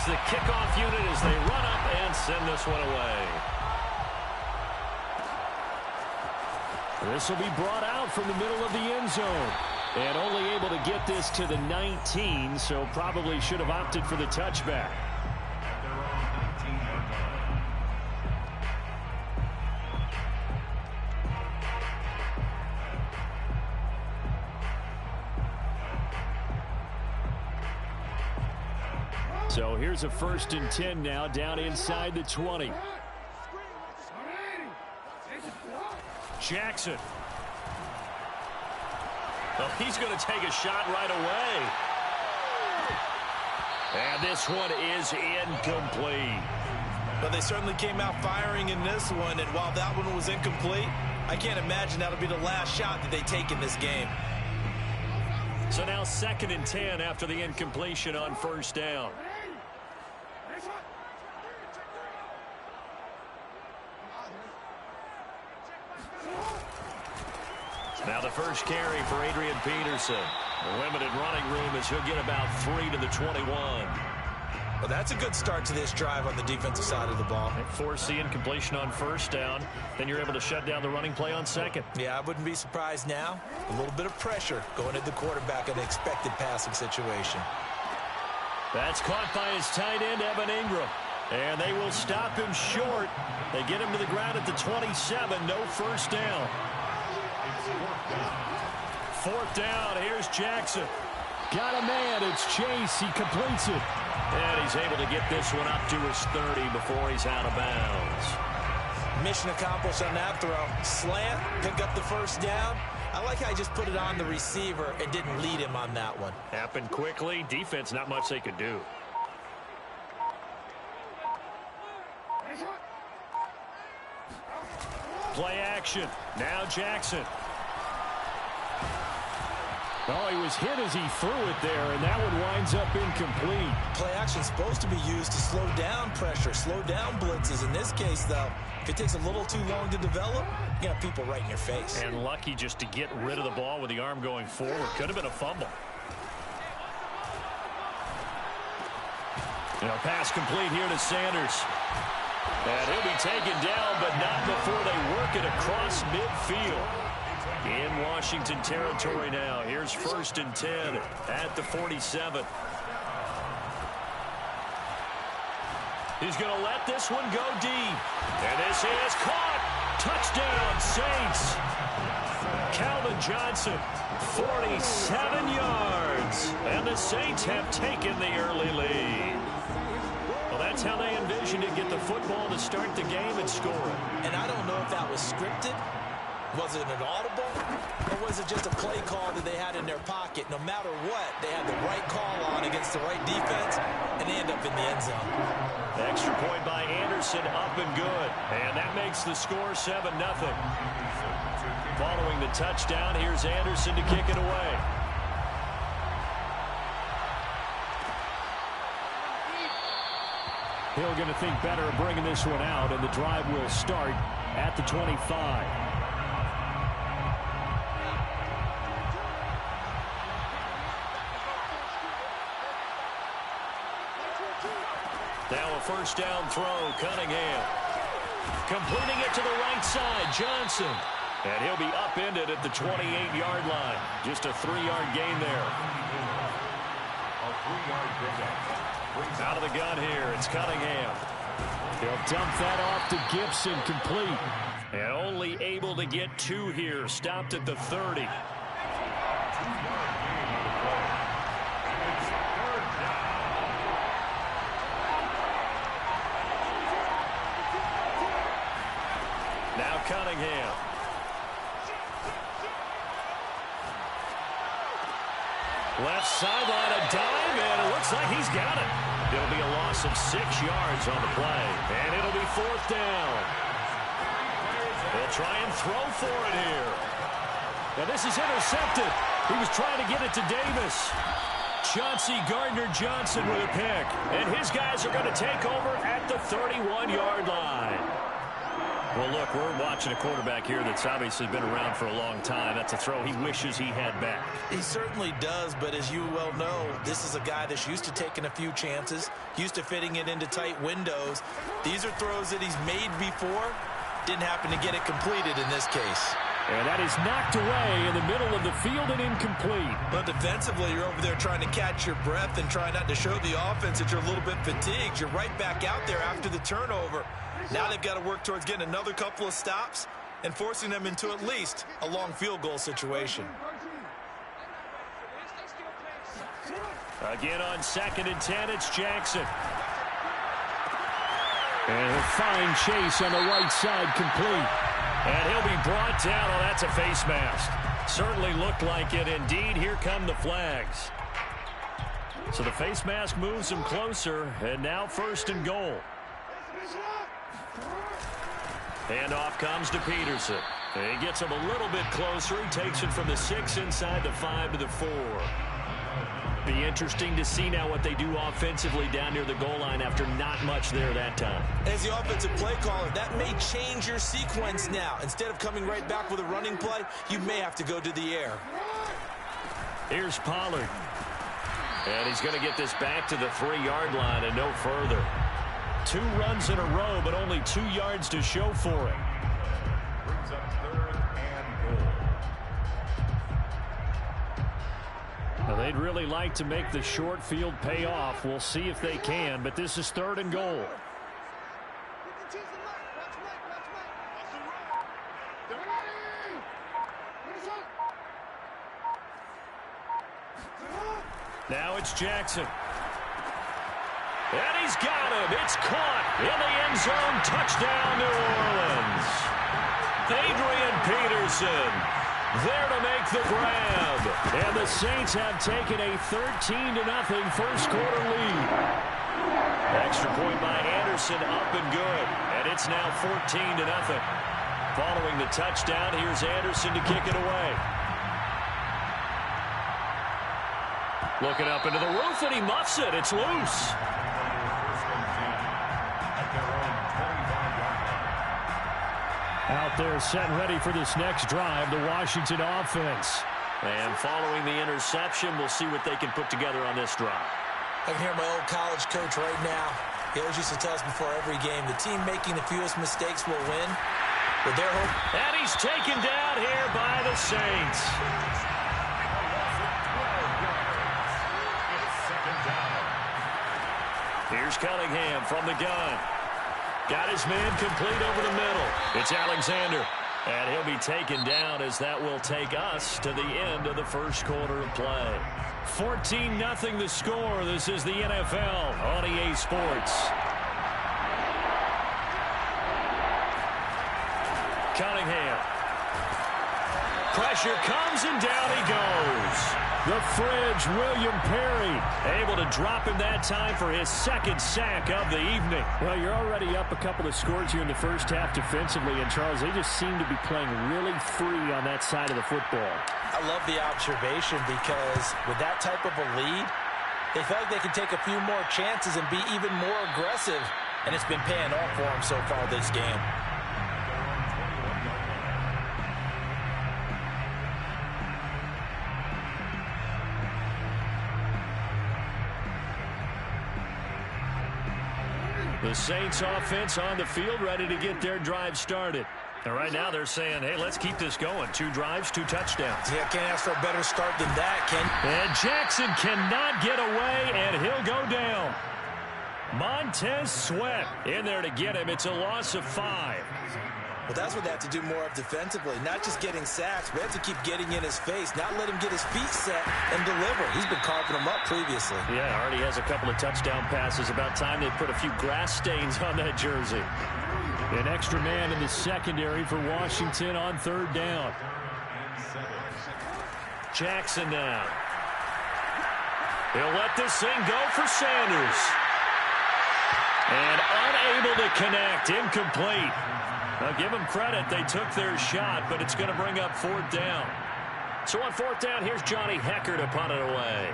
the kickoff unit as they run up and send this one away. This will be brought out from the middle of the end zone. And only able to get this to the 19, so probably should have opted for the touchback. So here's a 1st and 10 now, down inside the 20. Jackson. Well, he's going to take a shot right away. And this one is incomplete. But they certainly came out firing in this one, and while that one was incomplete, I can't imagine that'll be the last shot that they take in this game. So now 2nd and 10 after the incompletion on 1st down. Now the first carry for Adrian Peterson. The limited running room as he'll get about 3 to the 21. Well, that's a good start to this drive on the defensive side of the ball. And force the incompletion on 1st down. Then you're able to shut down the running play on 2nd. Yeah, I wouldn't be surprised now. A little bit of pressure going at the quarterback in an expected passing situation. That's caught by his tight end, Evan Ingram. And they will stop him short. They get him to the ground at the 27. No 1st down. 4th down, here's Jackson. Got a man, it's Chase, he completes it. And he's able to get this one up to his 30 before he's out of bounds. Mission accomplished on that throw. Slant, pick up the 1st down. I like how he just put it on the receiver and didn't lead him on that one. Happened quickly, defense not much they could do. Play action, now Jackson. Oh, he was hit as he threw it there, and that one winds up incomplete. Play action is supposed to be used to slow down pressure, slow down blitzes. In this case, though, if it takes a little too long to develop, you got people right in your face. And lucky just to get rid of the ball with the arm going forward. Could have been a fumble. Pass complete here to Sanders. And he'll be taken down, but not before they work it across midfield. In Washington territory now. Here's 1st and 10 at the 47. He's going to let this one go deep. And this is caught. Touchdown, Saints. Calvin Johnson, 47 yards. And the Saints have taken the early lead. Well, that's how they envisioned it. Get the football to start the game and score it. And I don't know if that was scripted. Was it an audible, or was it just a play call that they had in their pocket? No matter what, they had the right call on against the right defense, and they end up in the end zone. Extra point by Anderson, up and good. And that makes the score 7-0. Following the touchdown, here's Anderson to kick it away. Hill going to think better of bringing this one out, and the drive will start at the 25. Now a 1st down throw, Cunningham. Completing it to the right side, Johnson. And he'll be upended at the 28-yard line. Just a 3-yard gain there. Out of the gun here, it's Cunningham. He'll dump that off to Gibson, complete. And only able to get 2 here, stopped at the 30. Now Cunningham. Left sideline, a dive, and it looks like he's got it. It'll be a loss of 6 yards on the play, and it'll be 4th down. They'll try and throw for it here. Now this is intercepted. He was trying to get it to Davis. Chauncey Gardner-Johnson with a pick, and his guys are going to take over at the 31-yard line. Well, look, we're watching a quarterback here that's obviously been around for a long time. That's a throw he wishes he had back. He certainly does, but as you well know, this is a guy that's used to taking a few chances, used to fitting it into tight windows. These are throws that he's made before. Didn't happen to get it completed in this case. And that is knocked away in the middle of the field and incomplete. But defensively, you're over there trying to catch your breath and try not to show the offense that you're a little bit fatigued. You're right back out there after the turnover. Now they've got to work towards getting another couple of stops and forcing them into at least a long field goal situation. Again on 2nd and 10, it's Jackson. And a fine chase on the right side, complete. And he'll be brought down. Oh, that's a face mask. Certainly looked like it. Indeed, here come the flags. So the face mask moves him closer, and now 1st and goal. Handoff comes to Peterson. And he gets him a little bit closer. He takes it from the 6 inside the 5 to the 4. Be interesting to see now what they do offensively down near the goal line after not much there that time. As the offensive play caller, that may change your sequence now. Instead of coming right back with a running play, you may have to go to the air. Here's Pollard. And he's going to get this back to the 3-yard line and no further. 2 runs in a row, but only 2 yards to show for it. Brings up 3rd and goal. Now, they'd really like to make the short field pay off. We'll see if they can, but this is 3rd and goal. Now it's Jackson. And he's got him. It's caught in the end zone. Touchdown, New Orleans. Adrian Peterson there to make the grab. And the Saints have taken a 13-0 first quarter lead. Extra point by Anderson, up and good. And it's now 14-0. Following the touchdown, here's Anderson to kick it away. Looking up into the roof, and he muffs it. It's loose. Out there set and ready for this next drive, the Washington offense. And following the interception, we'll see what they can put together on this drive. I can hear my old college coach right now. He always used to tell us before every game, the team making the fewest mistakes will win. With their hope. And he's taken down here by the Saints. Here's Cunningham from the gun. Got his man complete over the middle. It's Alexander. And he'll be taken down as that will take us to the end of the first quarter of play. 14-0 the score. This is the NFL on EA Sports. Cunningham. Pressure comes and down he goes. The Fridge, William Perry, able to drop him that time for his 2nd sack of the evening. Well, you're already up a couple of scores here in the first half defensively, and Charles, they just seem to be playing really free on that side of the football. I love the observation because with that type of a lead, they feel like they can take a few more chances and be even more aggressive, and it's been paying off for them so far this game. The Saints offense on the field ready to get their drive started. And right now they're saying, hey, let's keep this going. 2 drives, 2 touchdowns. Yeah, can't ask for a better start than that, Ken. And Jackson cannot get away, and he'll go down. Montez Sweat in there to get him. It's a loss of 5. Well, that's what they have to do more of defensively. Not just getting sacks, but they have to keep getting in his face. Not let him get his feet set and deliver. He's been carving them up previously. Yeah, already has a couple of touchdown passes. About time they put a few grass stains on that jersey. An extra man in the secondary for Washington on 3rd down. Jackson now. He'll let this thing go for Sanders. And unable to connect. Incomplete. Now, give them credit. They took their shot, but it's going to bring up 4th down. So on 4th down, here's Johnny Hecker to punt it away.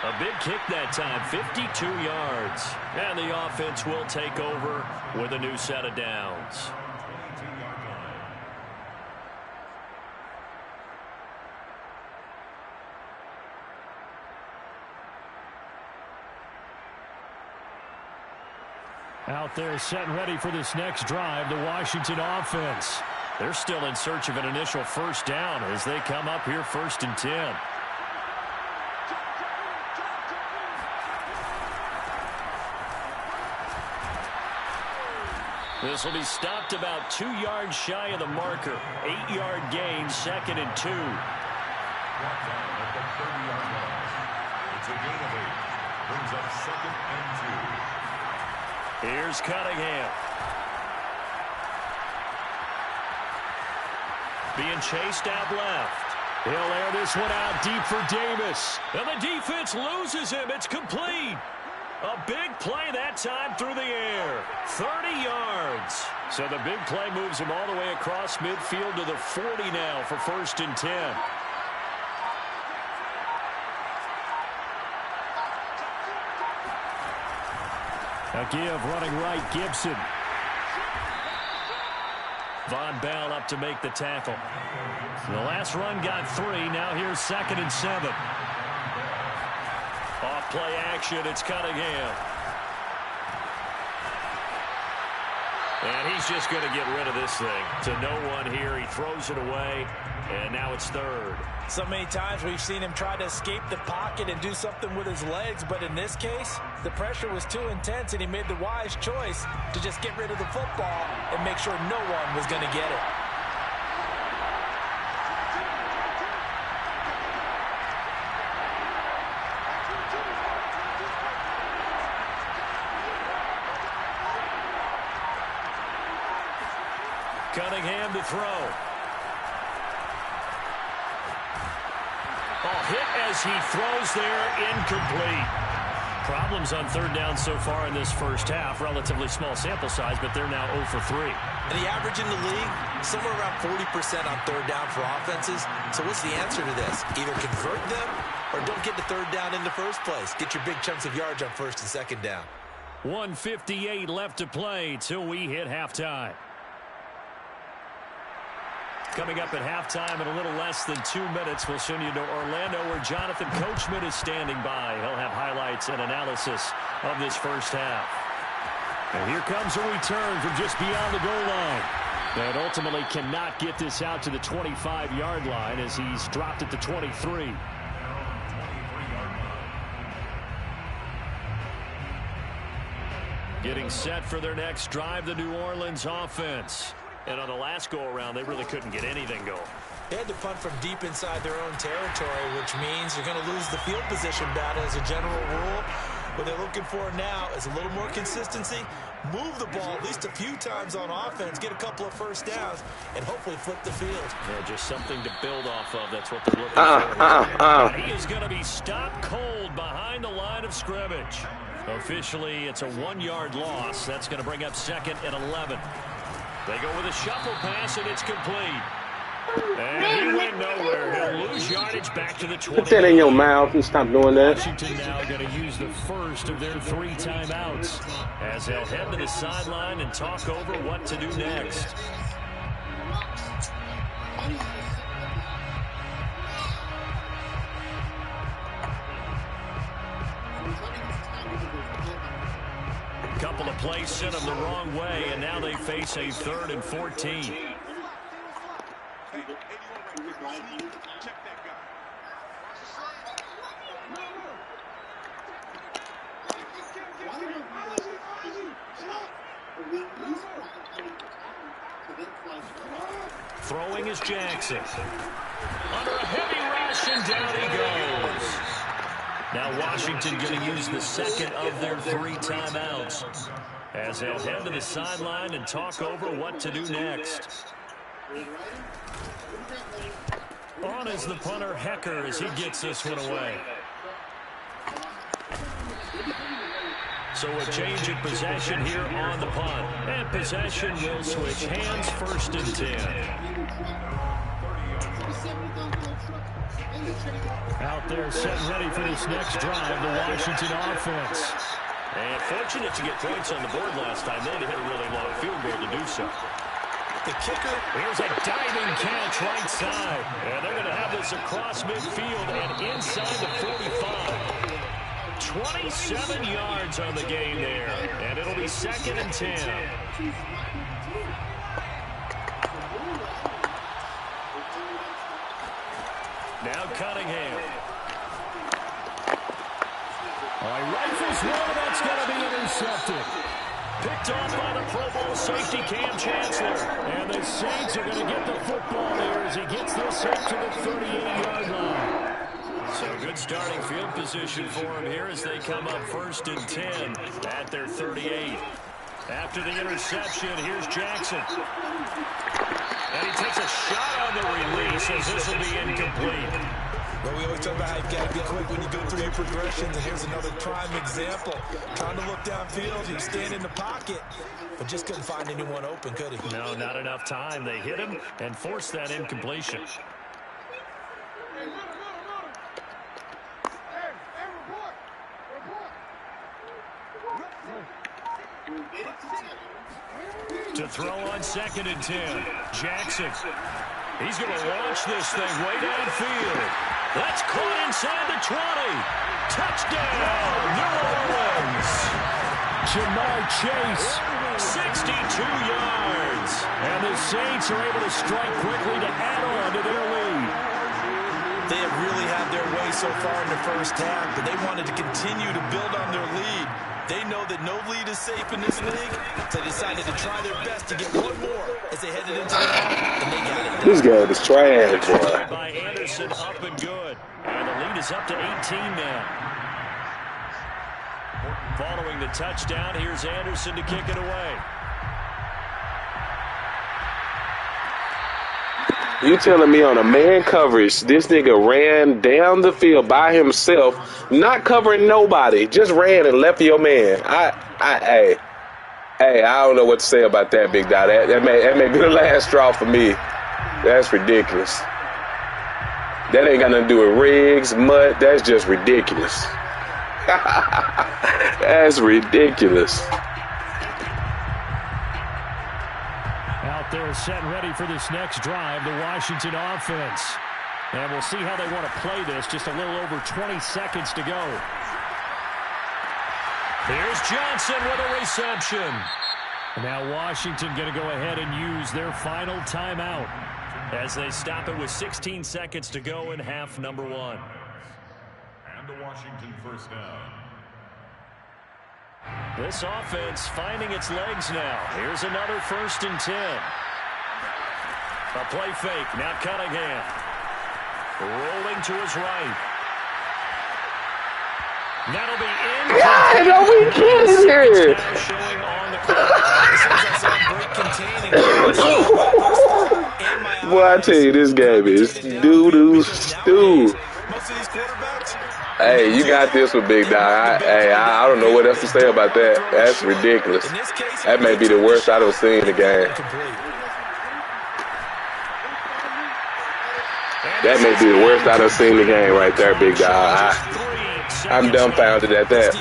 A big kick that time, 52 yards. And the offense will take over with a new set of downs. Out there set and ready for this next drive, the Washington offense. They're still in search of an initial first down as they come up here 1st and 10. This will be stopped about 2 yards shy of the marker. 8-yard gain, 2nd and 2. It's a gain of 8. Brings up 2nd and 2. Here's Cunningham. Being chased out left. He'll air this one out deep for Davis. And the defense loses him. It's complete. A big play that time through the air. 30 yards. So the big play moves him all the way across midfield to the 40 now for 1st and 10. A give running right, Gibson. Von Bell up to make the tackle. The last run got 3. Now here's 2nd and 7. Off play action. It's Cunningham. And he's just going to get rid of this thing. To no one here. He throws it away. And now it's 3rd. So many times we've seen him try to escape the pocket and do something with his legs, but in this case, the pressure was too intense and he made the wise choice to just get rid of the football and make sure no one was going to get it. Cunningham to throw. Hit as he throws there, incomplete. Problems on 3rd down so far in this first half. Relatively small sample size, but they're now 0 for 3. And the average in the league, somewhere around 40% on 3rd down for offenses. So what's the answer to this? Either convert them or don't get to 3rd down in the first place. Get your big chunks of yards on 1st and 2nd down. 1:58 left to play till we hit halftime. Coming up at halftime in a little less than 2 minutes, we'll send you to Orlando where Jonathan Coachman is standing by. He'll have highlights and analysis of this first half. And here comes a return from just beyond the goal line. And ultimately cannot get this out to the 25-yard line as he's dropped at the 23. Getting set for their next drive, the New Orleans offense. And on the last go-around, they really couldn't get anything going. They had to punt from deep inside their own territory, which means you're going to lose the field position battle as a general rule. What they're looking for now is a little more consistency, move the ball at least a few times on offense, get a couple of first downs, and hopefully flip the field. Yeah, just something to build off of. That's what they're looking for. He is going to be stopped cold behind the line of scrimmage. Officially, it's a 1-yard loss. That's going to bring up 2nd and 11. They go with a shuffle pass, and it's complete. And he went nowhere. He'll lose yardage back to the 20. Put that in your mouth and stop doing that. Washington now going to use the first of their 3 timeouts. As they'll head to the sideline and talk over what to do next. Couple of plays sent them the wrong way, and now they face a 3rd and 14. Throwing is Jackson. Under a heavy rush, and down he goes. Now Washington going to use the 2nd of their 3 timeouts as they'll head to the sideline and talk over what to do next. On is the punter, Hecker, as he gets this one away. So a change of possession here on the punt. And possession will switch hands, 1st and 10. Out there set ready for this next drive, the Washington offense. And fortunate to get points on the board last time. They had to hit a really long field goal to do so. The kicker. Here's a diving catch right side. And they're going to have this across midfield and inside the 45. 27 yards on the game there. And it'll be 2nd and 10. Now Cunningham. All right, rifles one. That's going to be intercepted. Picked off by the Pro Bowl safety Cam Chancellor. And the Saints are going to get the football here as he gets this up to the 38-yard line. So good starting field position for him here as they come up 1st and 10 at their 38. After the interception, here's Jackson. And he takes a shot on the release as this will be incomplete. Well, we always talk about how you've got to be quick when you go through your progressions, and here's another prime example. Trying to look downfield, he was standing in the pocket, but just couldn't find anyone open, could he? No, not enough time. They hit him and forced that incompletion. To throw on 2nd and 10. Jackson. He's going to launch this thing way downfield. That's caught inside the 20. Touchdown, New Orleans. Jamar Chase. 62 yards. And the Saints are able to strike quickly to add on to their lead. They have really had their way so far in the first half, but they wanted to continue to build on their lead. They know that no lead is safe in this league, so they decided to try their best to get one more as they headed into the half, and they got it done. This guy is trash, boy. By Anderson, up and good. And the lead is up to 18 now. Following the touchdown, here's Anderson to kick it away. You telling me on a man coverage, this nigga ran down the field by himself, not covering nobody, just ran and left your man. Hey, I don't know what to say about that, big dog. That may be the last straw for me. That's ridiculous. That ain't got nothing to do with rigs, mud. That's just ridiculous. That's ridiculous. Out there set ready for this next drive, the Washington offense. And we'll see how they want to play this. Just a little over 20 seconds to go. Here's Johnson with a reception. Now Washington going to go ahead and use their final timeout as they stop it with 16 seconds to go in half number 1. And the Washington first down. This offense finding its legs now. Here's another 1st and 10. A play fake. Now Cunningham. Rolling to his right. That'll be in. God, are we kidding here? Showing on the clock. Boy, I tell you, this game is doo-doo stew. Most of these quarterbacks. Hey, you got this one, big dog. I don't know what else to say about that. That's ridiculous. That may be the worst I've seen in the game. That may be the worst I've seen in the game right there, big dog. I'm dumbfounded at that.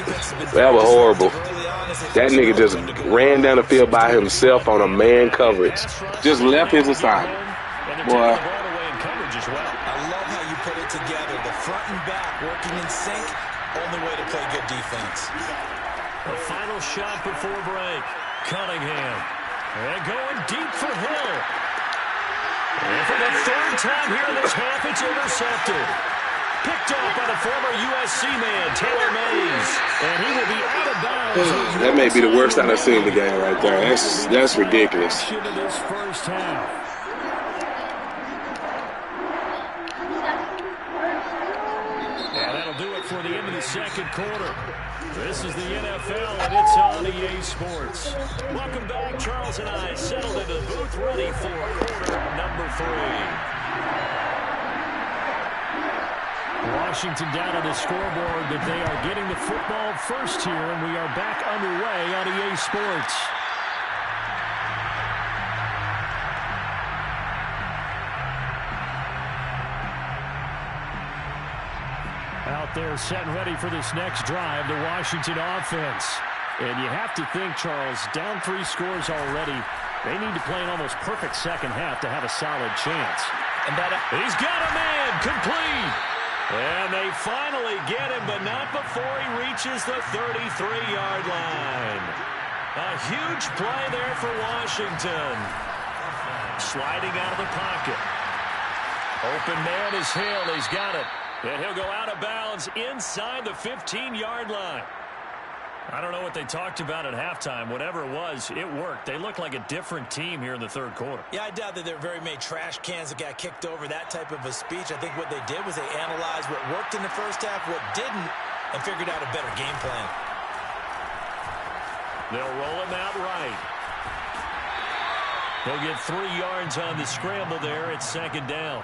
That was horrible. That nigga just ran down the field by himself on a man coverage. Just left his assignment. Boy. Together, the front and back working in sync, only way to play good defense. The final shot before break. Cunningham. And going deep for Hill. And for the 3rd time here in this half, it's intercepted. Picked off by the former USC man, Taylor Mays. And he will be out of bounds. That may be the worst I've seen in the game right there. That's ridiculous. This first half. For the end of the 2nd quarter. This is the NFL, and it's on EA Sports. Welcome back. Charles and I settled into the booth, ready for quarter number 3. Washington down on the scoreboard, but they are getting the football first here, and we are back underway on EA Sports. Out there set and ready for this next drive, the Washington offense. And you have to think, Charles, down 3 scores already. They need to play an almost perfect second half to have a solid chance. And he's got a man, complete. And they finally get him, but not before he reaches the 33-yard line. A huge play there for Washington. Sliding out of the pocket. Open man is Hill. He's got it. And he'll go out of bounds inside the 15-yard line. I don't know what they talked about at halftime. Whatever it was, it worked. They look like a different team here in the third quarter. Yeah, I doubt that there are very many trash cans that got kicked over, that type of a speech. I think what they did was they analyzed what worked in the first half, what didn't, and figured out a better game plan. They'll roll him out right. He'll get 3 yards on the scramble there. It's second down.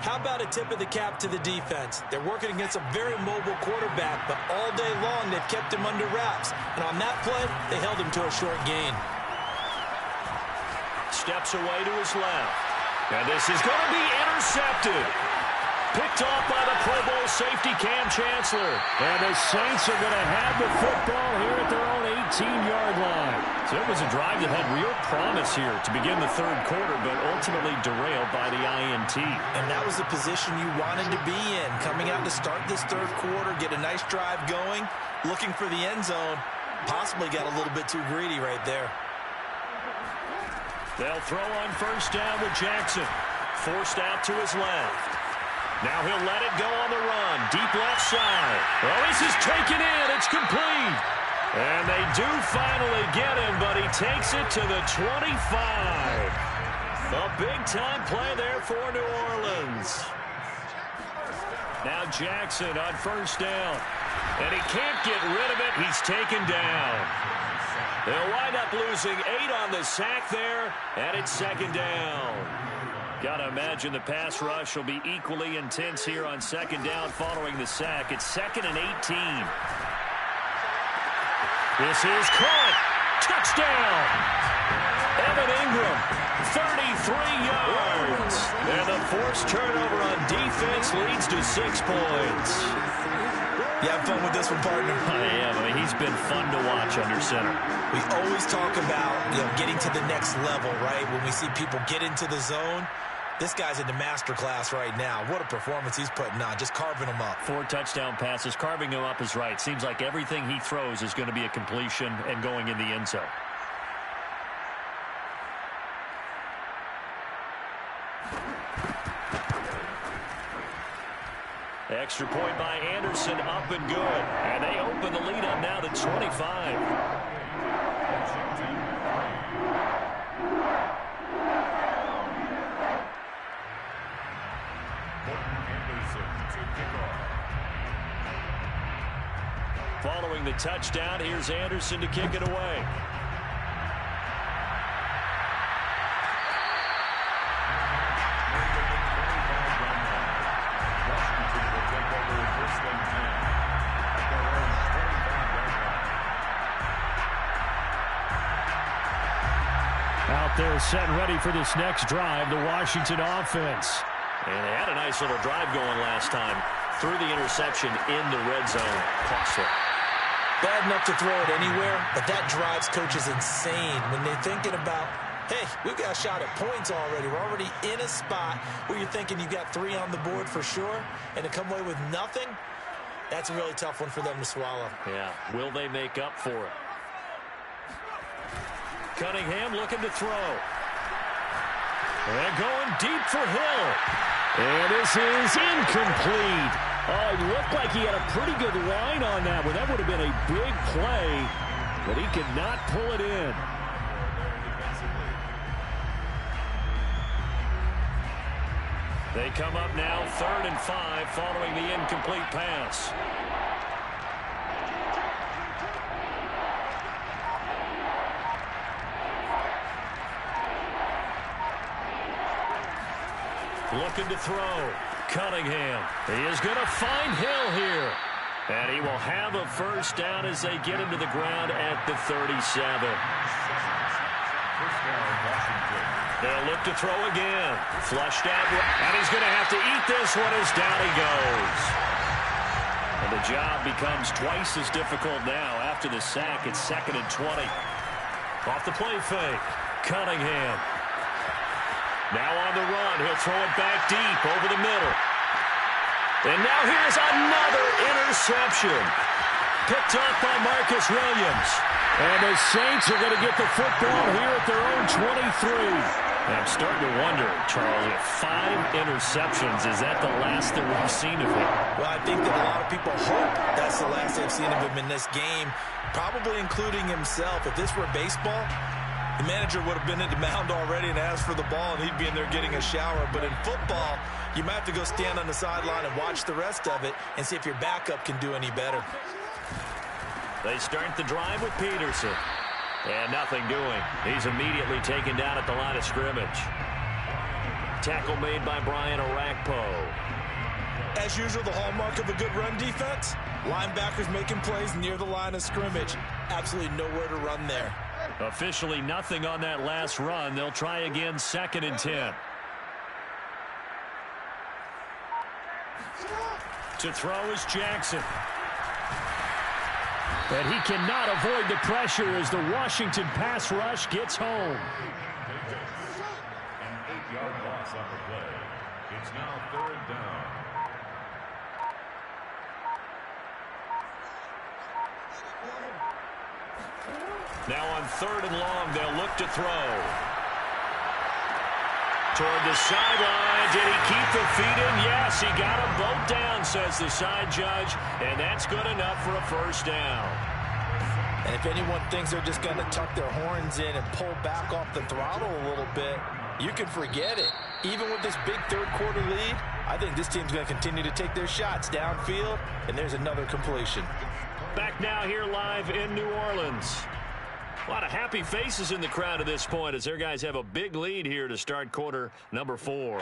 How about a tip of the cap to the defense? They're working against a very mobile quarterback, but all day long they've kept him under wraps. And on that play, they held him to a short gain. Steps away to his left. And this is going to be intercepted. Picked off by the Pro Bowl safety Cam Chancellor. And the Saints are going to have the football here at their own 18-yard line. So it was a drive that had real promise here to begin the third quarter, but ultimately derailed by the INT. And that was the position you wanted to be in. Coming out to start this third quarter, get a nice drive going, looking for the end zone. Possibly got a little bit too greedy right there. They'll throw on first down with Jackson. Forced out to his left. Now he'll let it go on the run. Deep left side. Well, this is taken in. It's complete. And they do finally get him, but he takes it to the 25. A big-time play there for New Orleans. Now Jackson on first down. And he can't get rid of it. He's taken down. They'll wind up losing 8 on the sack there, and it's second down. Got to imagine the pass rush will be equally intense here on second down following the sack. It's 2nd and 18. This is caught. Touchdown. Evan Ingram, 33 yards. And the forced turnover on defense leads to 6 points. You have fun with this one, partner? I am. I mean, he's been fun to watch under center. We always talk about, getting to the next level, right? When we see people get into the zone, this guy's in the master class right now. What a performance he's putting on, just carving them up. 4 touchdown passes. Carving him up is right. Seems like everything he throws is going to be a completion and going in the end zone. Extra point by Anderson, up and good. And they open the lead up now to 25. Following the touchdown, here's Anderson to kick it away. Out there set and ready for this next drive, the Washington offense. And they had a nice little drive going last time. Threw the interception in the red zone. Costly. Bad enough to throw it anywhere, but that drives coaches insane when they're thinking about, hey, we've got a shot at points already. We're already in a spot where you're thinking you've got 3 on the board for sure, and to come away with nothing, that's a really tough one for them to swallow. Yeah, will they make up for it? Cunningham looking to throw. And going deep for Hill. And this is incomplete. Oh, it looked like he had a pretty good line on that one. That would have been a big play, but he could not pull it in. They come up now 3rd and 5 following the incomplete pass. Looking to throw. Cunningham. He is going to find Hill here. And he will have a first down as they get him to the ground at the 37. They'll look to throw again. Flushed out. And he's going to have to eat this one as down he goes. And the job becomes twice as difficult now. After the sack, it's 2nd and 20. Off the play fake. Cunningham. Now on the run. He'll throw it back deep over the middle. And now here's another interception. Picked up by Marcus Williams. And the Saints are going to get the football here at their own 23. I'm starting to wonder, Charles, if 5 interceptions, is that the last that we've seen of him? Well, I think that a lot of people hope that's the last they've seen of him in this game, probably including himself. If this were baseball, the manager would have been at the mound already and asked for the ball, and he'd be in there getting a shower. But in football, you might have to go stand on the sideline and watch the rest of it and see if your backup can do any better. They start the drive with Peterson. And nothing doing. He's immediately taken down at the line of scrimmage. Tackle made by Brian Orakpo. As usual, the hallmark of a good run defense, linebackers making plays near the line of scrimmage. Absolutely nowhere to run there. Officially nothing on that last run. They'll try again, 2nd and 10. To throw is Jackson. And he cannot avoid the pressure as the Washington pass rush gets home. An 8-yard loss on the play. It's now 3rd down. Now on 3rd and long, they'll look to throw. Toward the sideline. Did he keep the feet in? Yes, he got them both down, says the side judge. And that's good enough for a 1st down. And if anyone thinks they're just going to tuck their horns in and pull back off the throttle a little bit, you can forget it. Even with this big 3rd quarter lead, I think this team's going to continue to take their shots downfield, and there's another completion. Back now here live in New Orleans. A lot of happy faces in the crowd at this point as their guys have a big lead here to start quarter number 4.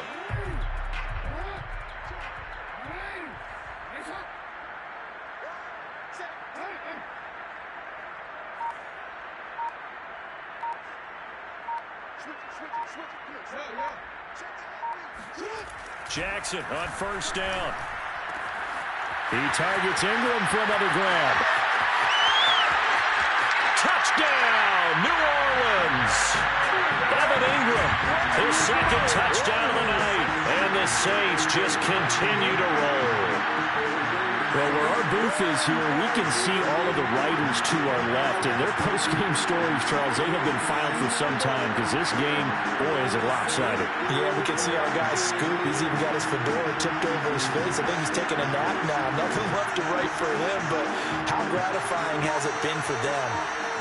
Jackson on 1st down. He targets Ingram for another grab. Touchdown, New Orleans. Evan Ingram, his 2nd touchdown of the night. And the Saints just continue to roll. Well, where our booth is here, we can see all of the writers to our left. And their post-game stories, Charles, they have been filed for some time because this game, boy, is it lopsided. Yeah, we can see our guy Scoop. He's even got his fedora tipped over his face. I think he's taking a nap now. Nothing left to write for him, but how gratifying has it been for them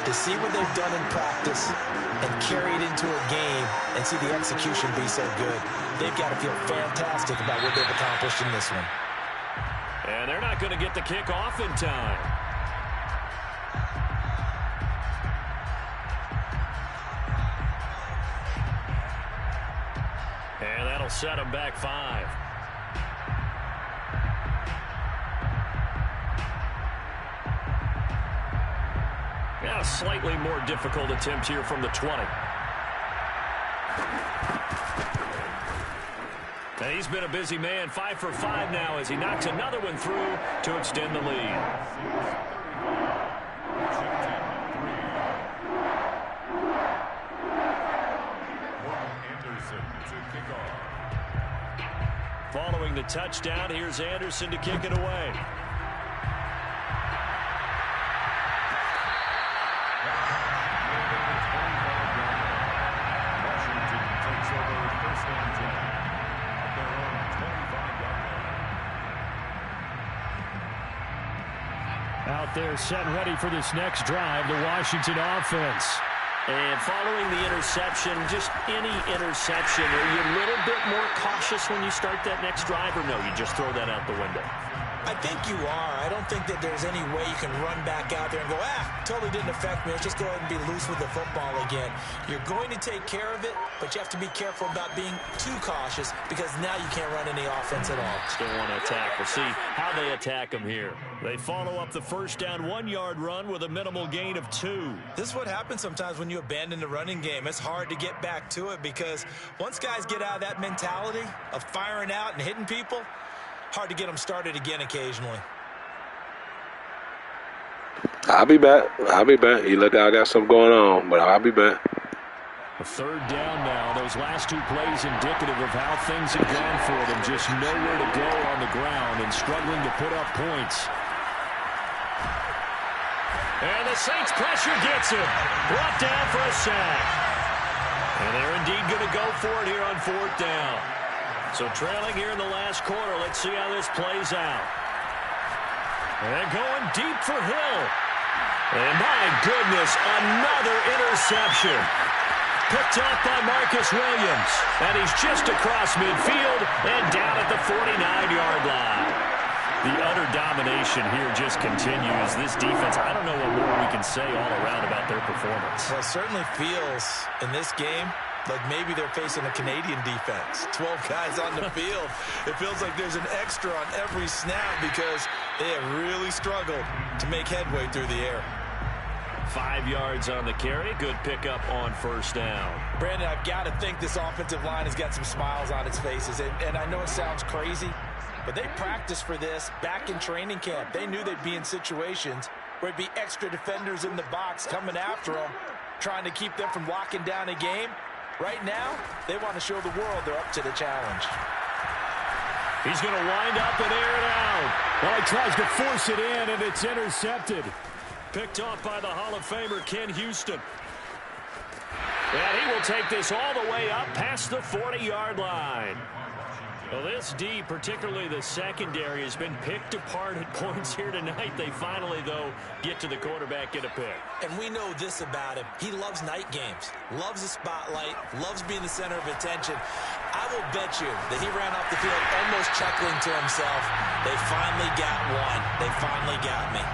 to see what they've done in practice and carry it into a game and see the execution be so good. They've got to feel fantastic about what they've accomplished in this one. And they're not going to get the kick off in time. And that'll set them back 5. Now a slightly more difficult attempt here from the 20. And he's been a busy man, 5 for 5 now as he knocks another one through to extend the lead. Following the touchdown, here's Anderson to kick it away. Washington takes over 1st and 10 at their own 25-yard line. Out there set and ready for this next drive, the Washington offense. And following the interception, just any interception, are you a little bit more cautious when you start that next drive, or no, you just throw that out the window? I think you are. I don't think that there's any way you can run back out there and go, totally didn't affect me. Let's just go ahead and be loose with the football again. You're going to take care of it, but you have to be careful about being too cautious because now you can't run any offense at all. Still want to attack. We'll see how they attack them here. They follow up the 1st down 1-yard run with a minimal gain of 2. This is what happens sometimes when you abandon the running game. It's hard to get back to it because once guys get out of that mentality of firing out and hitting people, hard to get them started again occasionally. I'll be back. I'll be back. You look, I got something going on, but I'll be back. A third down now. Those last two plays indicative of how things have gone for them. Just nowhere to go on the ground and struggling to put up points. And the Saints pressure gets him. Brought down for a sack. And they're indeed going to go for it here on fourth down. So trailing here in the last quarter. Let's see how this plays out. And going deep for Hill. And my goodness, another interception. Picked up by Marcus Williams. And he's just across midfield and down at the 49-yard line. The utter domination here just continues. This defense, I don't know what more we can say all around about their performance. Well, it certainly feels in this game like maybe they're facing a Canadian defense. 12 guys on the field. It feels like there's an extra on every snap because they have really struggled to make headway through the air. 5 yards on the carry. Good pickup on first down. Brandon, I've got to think this offensive line has got some smiles on its faces. And I know it sounds crazy, but they practiced for this back in training camp. They knew they'd be in situations where it'd be extra defenders in the box coming after them, trying to keep them from locking down a game. Right now, they want to show the world they're up to the challenge. He's going to wind up and air it out. Well, he tries to force it in, and it's intercepted. Picked off by the Hall of Famer, Ken Houston. And he will take this all the way up past the 40-yard line. Well, this D, particularly the secondary, has been picked apart at points here tonight. They finally, though, get to the quarterback, get a pick. And we know this about him. He loves night games, loves the spotlight, loves being the center of attention. I will bet you that he ran off the field almost chuckling to himself. They finally got one. They finally got me.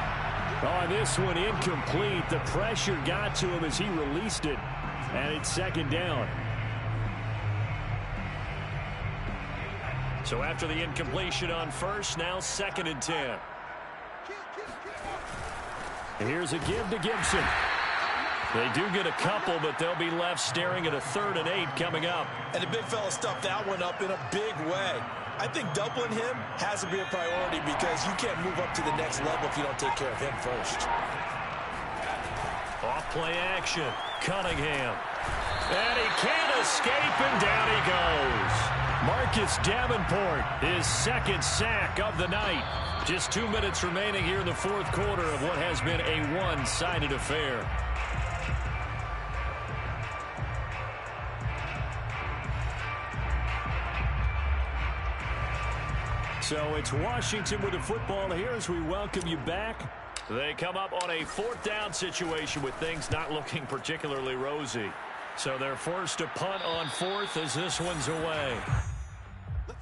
Oh, this one incomplete. The pressure got to him as he released it, and it's second down. So after the incompletion on first, now 2nd and 10. Here's a give to Gibson. They do get a couple, but they'll be left staring at a 3rd and 8 coming up. And the big fella stuffed that one up in a big way. I think doubling him has to be a priority because you can't move up to the next level if you don't take care of him first. Off play action. Cunningham. And he can't escape, and down he goes. Marcus Davenport, his 2nd sack of the night. Just 2 minutes remaining here in the 4th quarter of what has been a one-sided affair. So it's Washington with the football here as we welcome you back. They come up on a 4th down situation with things not looking particularly rosy. So they're forced to punt on 4th as this one's away.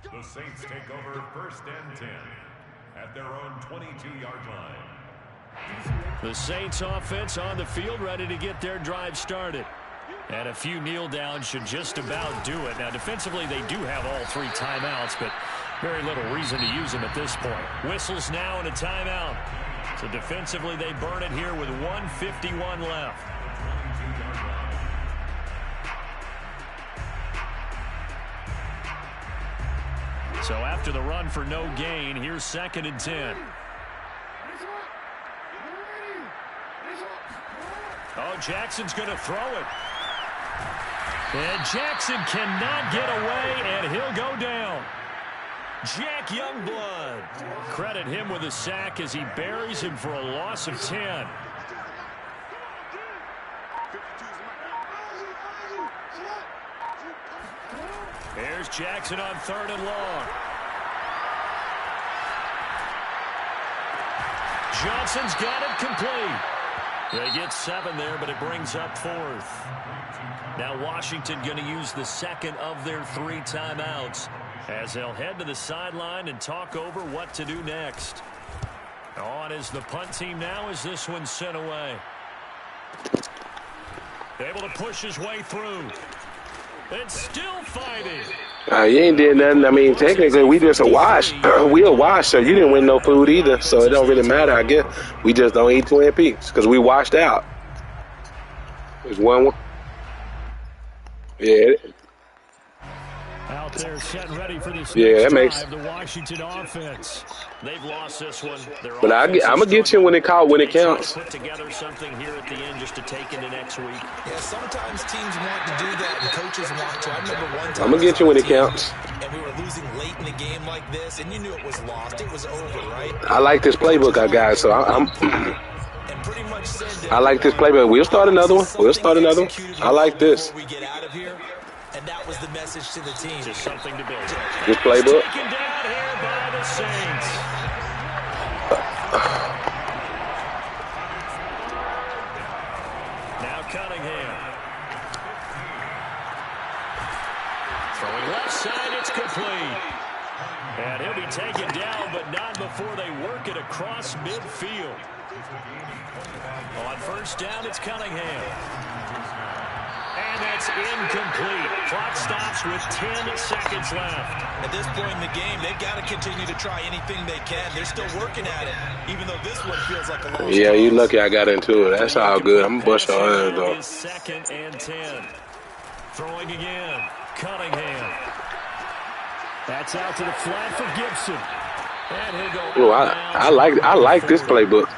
The Saints take over 1st and 10 at their own 22-yard line. The Saints offense on the field ready to get their drive started. And a few kneel downs should just about do it. Now defensively they do have all 3 timeouts, but very little reason to use them at this point. Whistles now and a timeout. So defensively they burn it here with 1:51 left. So after the run for no gain, here's 2nd and 10. Oh, Jackson's going to throw it. And Jackson cannot get away, and he'll go down. Jack Youngblood. Credit him with a sack as he buries him for a loss of 10. There's Jackson on 3rd and long. Johnson's got it complete. They get 7 there, but it brings up 4th. Now Washington going to use the 2nd of their 3 timeouts as they'll head to the sideline and talk over what to do next. On is the punt team now as this one's sent away. Able to push his way through. And still fighting. You ain't did nothing. I mean, technically, we just a wash. We a wash, so you didn't win no food either. So it don't really matter, I guess. We just don't eat Twin Peaks because we washed out. There's one. Yeah. Out there set ready for this Yeah, next that makes. drive, the Washington offense. They've lost this one. But I'm gonna get you when it counts. Put together something here at the end just to take into next week. Yeah, sometimes teams want to do that and coaches want to. I remember one time I'm gonna get you when it counts. and we were losing late in the game like this, and you knew it was lost. It was over, right? I like this playbook I got, so I'm. And pretty much said that I like this playbook. We'll start another one. I like this. before we get out of here. And that was the message to the team. Just something to build. This playbook. Taken down here by the Saints. Now Cunningham. Throwing left side, it's complete. And he'll be taken down, but not before they work it across midfield. On first down, it's Cunningham. And that's incomplete. Clock stops with 10 seconds left. At this point in the game, they've got to continue to try anything they can. They're still working at it, even though this one feels like a long Yeah, you lucky I got into it. That's all good. I'm gonna bust your ass though. Is second and 10. Throwing again. Cunningham. That's out to the flat for Gibson. And he'll go Ooh, out I like this playbook.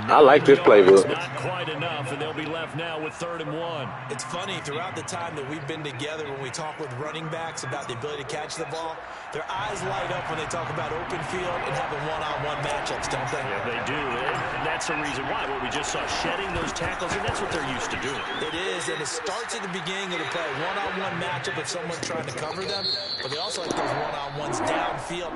I like this playbook. Not quite enough, and they'll be left now with 3rd and 1. It's funny, throughout the time that we've been together, when we talk with running backs about the ability to catch the ball, their eyes light up when they talk about open field and having one-on-one matchups, don't they? Yeah, they do, and that's the reason why. What we just saw, shedding those tackles, and that's what they're used to doing. It is, and it starts at the beginning of the play. One-on-one matchup if someone's trying to cover them, but they also like those one-on-ones downfield.